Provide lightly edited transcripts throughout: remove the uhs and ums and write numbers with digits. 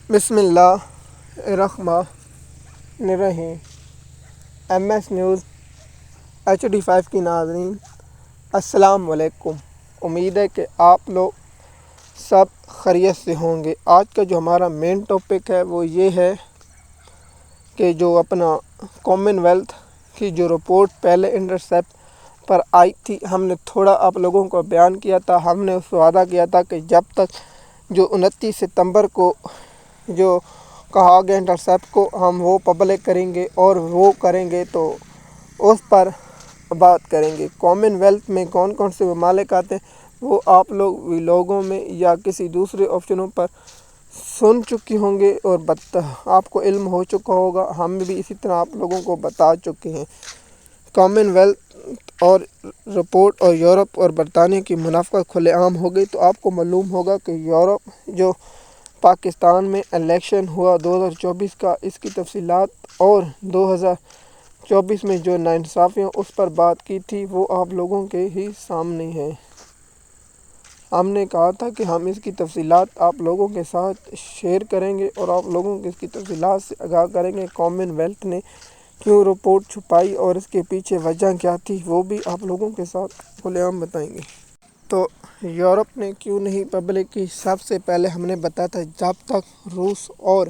بسم اللہ الرحمن الرحیم۔ ایم ایس نیوز HD5 کی ناظرین السلام علیکم۔ امید ہے کہ آپ لوگ سب خیریت سے ہوں گے۔ آج کا جو ہمارا مین ٹاپک ہے وہ یہ ہے کہ جو اپنا کامن ویلتھ کی جو رپورٹ پہلے انٹرسیپٹ پر آئی تھی، ہم نے تھوڑا آپ لوگوں کو بیان کیا تھا۔ ہم نے اس وعدہ کیا تھا کہ جب تک جو 29 ستمبر کو جو کہا گیا انٹرسیپٹ کو ہم وہ پبلک کریں گے اور وہ کریں گے تو اس پر بات کریں گے۔ کامن ویلتھ میں کون کون سے ممالک آتے ہیں وہ آپ لوگ ویلوگوں میں یا کسی دوسرے آپشنوں پر سن چکی ہوں گے اور آپ کو علم ہو چکا ہوگا۔ ہم بھی اسی طرح آپ لوگوں کو بتا چکے ہیں۔ کامن ویلتھ اور رپورٹ اور یورپ اور برطانیہ کی منافقت کھلے عام ہو گئی، تو آپ کو معلوم ہوگا کہ یورپ جو پاکستان میں الیکشن ہوا 2024 کا، اس کی تفصیلات اور 2024 میں جو ناانصافیاں اس پر بات کی تھی وہ آپ لوگوں کے ہی سامنے ہے۔ ہم نے کہا تھا کہ ہم اس کی تفصیلات آپ لوگوں کے ساتھ شیئر کریں گے اور آپ لوگوں کو اس کی تفصیلات سے آگاہ کریں گے۔ کامن ویلتھ نے کیوں رپورٹ چھپائی اور اس کے پیچھے وجہ کیا تھی وہ بھی آپ لوگوں کے ساتھ کھلے عام بتائیں گے۔ تو یورپ نے کیوں نہیں پبلک کی؟ سب سے پہلے ہم نے بتایا تھا جب تک روس اور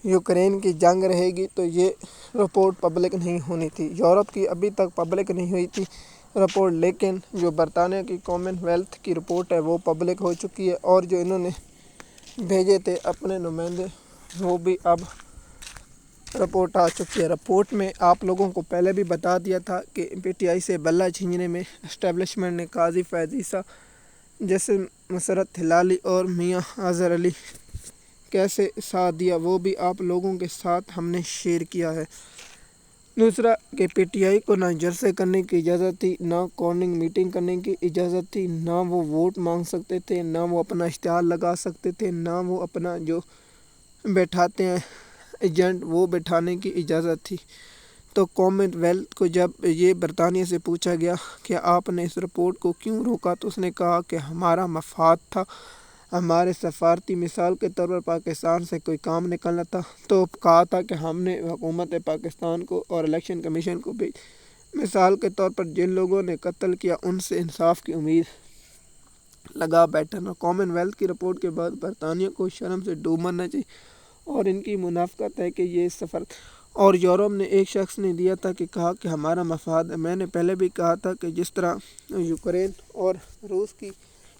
یوکرین کی جنگ رہے گی تو یہ رپورٹ پبلک نہیں ہونی تھی۔ یورپ کی ابھی تک پبلک نہیں ہوئی تھی رپورٹ، لیکن جو برطانیہ کی کامن ویلتھ کی رپورٹ ہے وہ پبلک ہو چکی ہے، اور جو انہوں نے بھیجے تھے اپنے نمائندے وہ بھی اب رپورٹ آ چکی ہے۔ رپورٹ میں آپ لوگوں کو پہلے بھی بتا دیا تھا کہ PTI سے بلہ چھیننے میں اسٹیبلشمنٹ نے قاضی فیض عیسیٰ جیسے مسرت ہلالی اور میاں اظہر علی کیسے ساتھ دیا، وہ بھی آپ لوگوں کے ساتھ ہم نے شیئر کیا ہے۔ دوسرا کہ PTI کو نہ جلسے کرنے کی اجازت تھی، نہ کارننگ میٹنگ کرنے کی اجازت تھی، نہ وہ ووٹ مانگ سکتے تھے، نہ وہ اپنا اشتہار لگا سکتے تھے، نہ وہ اپنا جو بیٹھاتے ہیں ایجنٹ وہ بیٹھانے کی اجازت تھی۔ تو کامن ویلتھ کو جب یہ برطانیہ سے پوچھا گیا کہ آپ نے اس رپورٹ کو کیوں روکا، تو اس نے کہا کہ ہمارا مفاد تھا، ہمارے سفارتی مثال کے طور پر پاکستان سے کوئی کام نکلنا تھا۔ تو کہا تھا کہ ہم نے حکومت پاکستان کو اور الیکشن کمیشن کو بھی مثال کے طور پر جن لوگوں نے قتل کیا ان سے انصاف کی امید لگا بیٹھنا۔ کامن ویلتھ کی رپورٹ کے بعد برطانیہ کو شرم سے ڈوب مرنا چاہیے، اور ان کی منافقت ہے کہ یہ سفر اور یورپ نے ایک شخص نے دیا تھا کہ کہا کہ ہمارا مفاد ہے۔ میں نے پہلے بھی کہا تھا کہ جس طرح یوکرین اور روس کی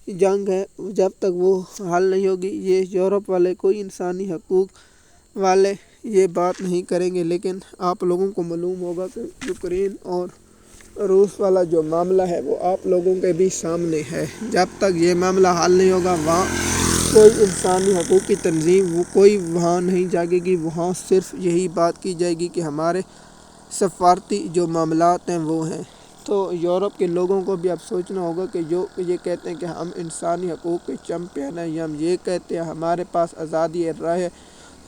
جنگ ہے، جب تک وہ حل نہیں ہوگی یہ یورپ والے کوئی انسانی حقوق والے یہ بات نہیں کریں گے۔ لیکن آپ لوگوں کو معلوم ہوگا کہ یوکرین اور روس والا جو معاملہ ہے وہ آپ لوگوں کے بھی سامنے ہے۔ جب تک یہ معاملہ حل نہیں ہوگا وہاں کوئی انسانی حقوق کی تنظیم کوئی وہاں نہیں جاگے گی۔ وہاں صرف یہی بات کی جائے گی کہ ہمارے سفارتی جو معاملات ہیں وہ ہیں۔ تو یورپ کے لوگوں کو بھی اب سوچنا ہوگا کہ جو یہ کہتے ہیں کہ ہم انسانی حقوق کے چیمپئن ہیں، یا ہم یہ کہتے ہیں ہمارے پاس آزادی رائے ہے،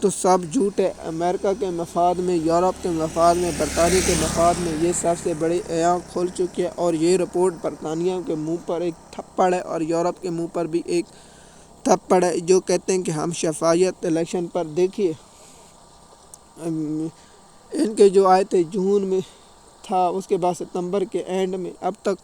تو سب جھوٹ ہے۔ امریکہ کے مفاد میں، یورپ کے مفاد میں، برطانیہ کے مفاد میں یہ سب سے بڑی آنکھ کھل چکی ہے، اور یہ رپورٹ برطانیہ کے منہ پر ایک تھپڑ ہے اور یورپ کے منہ پر بھی ایک تھپڑ ہے، جو کہتے ہیں کہ ہم شفافیت الیکشن پر دیکھیے ان کے جو آئے تھے جون میں تھا، اس کے بعد ستمبر کے اینڈ میں، اب تک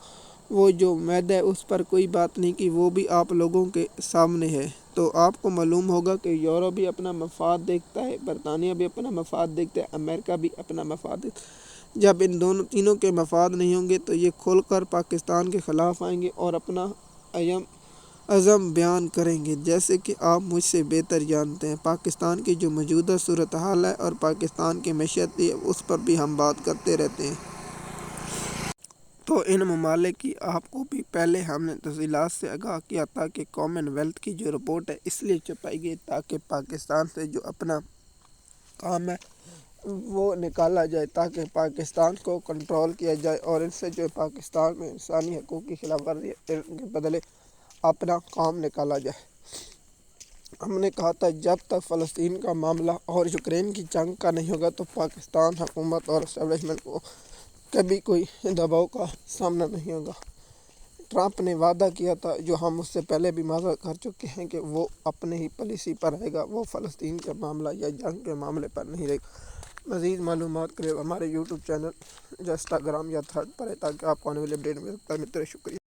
وہ جو معاہدہ ہے اس پر کوئی بات نہیں کی، وہ بھی آپ لوگوں کے سامنے ہے۔ تو آپ کو معلوم ہوگا کہ یورپ بھی اپنا مفاد دیکھتا ہے، برطانیہ بھی اپنا مفاد دیکھتا ہے، امریکہ بھی اپنا مفاد دیکھتا ہے۔ جب ان تینوں کے مفاد نہیں ہوں گے تو یہ کھل کر پاکستان کے خلاف آئیں گے اور اپنا عزم بیان کریں گے۔ جیسے کہ آپ مجھ سے بہتر جانتے ہیں پاکستان کی جو موجودہ صورتحال ہے اور پاکستان کی معیشت ہے اس پر بھی ہم بات کرتے رہتے ہیں۔ تو ان ممالک کی آپ کو بھی پہلے ہم نے تفصیلات سے آگاہ کیا تھا کہ کامن ویلتھ کی جو رپورٹ ہے اس لیے چھپائی گئی تاکہ پاکستان سے جو اپنا کام ہے وہ نکالا جائے، تاکہ پاکستان کو کنٹرول کیا جائے، اور ان سے جو پاکستان میں انسانی حقوق کی خلاف ورزی کے بدلے اپنا کام نکالا جائے۔ ہم نے کہا تھا جب تک فلسطین کا معاملہ اور یوکرین کی جنگ کا نہیں ہوگا تو پاکستان حکومت اور اسٹیبلشمنٹ کو کبھی کوئی دباؤ کا سامنا نہیں ہوگا۔ ٹرمپ نے وعدہ کیا تھا، جو ہم اس سے پہلے بھی وعدہ کر چکے ہیں، کہ وہ اپنے ہی پالیسی پر رہے گا، وہ فلسطین کے معاملہ یا جنگ کے معاملے پر نہیں رہے گا۔ مزید معلومات کے لیے ہمارے یوٹیوب چینل یا انسٹاگرام یا تھریڈ پر ہے، تاکہ آپ کو آنے والی اپڈیٹ مل سکتا ہے۔ شکریہ۔